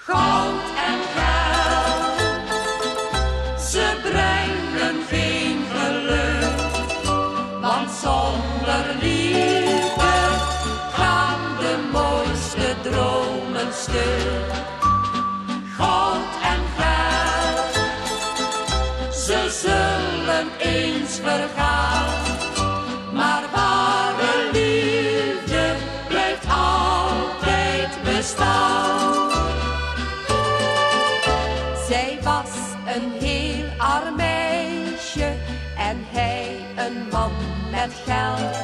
goud en geld. Ze brengen geen geluk, want zonder liefde gaan de mooiste dromen stuk. Goud en geld, ze zullen eens vergaan, maar ware liefde blijft altijd bestaan. Zij was een heel arm meisje en hij een man met geld.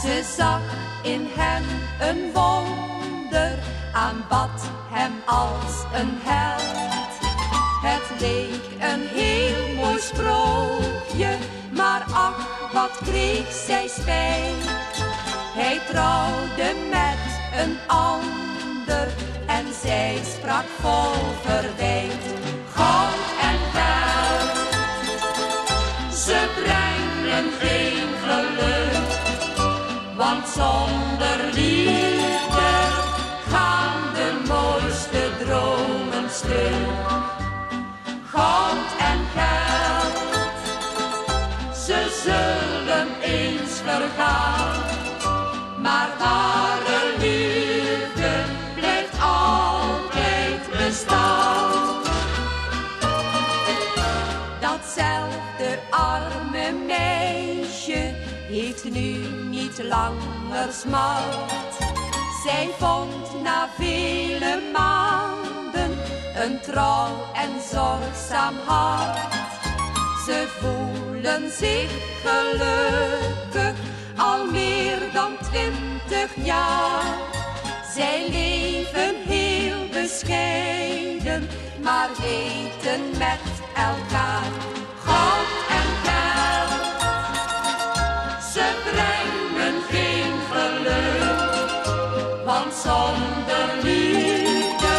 Ze zag in hem een wonder, aanbad hem als een held. Het leek een heel mooi sprookje, maar ach, wat kreeg zij spijt. Hij trouwde met een ander en zij sprak vol verwijt. Goud en geld, ze brengen geen geluk, want zonder liefde gaan de mooiste dromen stuk. Goud en geld, ze zullen eens vergaan, maar ware liefde blijft altijd bestaan. Datzelfde arme meisje heeft nu niet langer smart. Zij vond na vele maanden een trouw en zorgzaam hart. Ze voelen zich gelukkig al meer dan 20 jaar. Zij leven heel bescheiden, maar weten met elkaar. Goud en geld, ze brengen geen geluk, want zonder liefde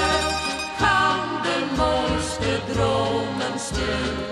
gaan de mooiste dromen stuk.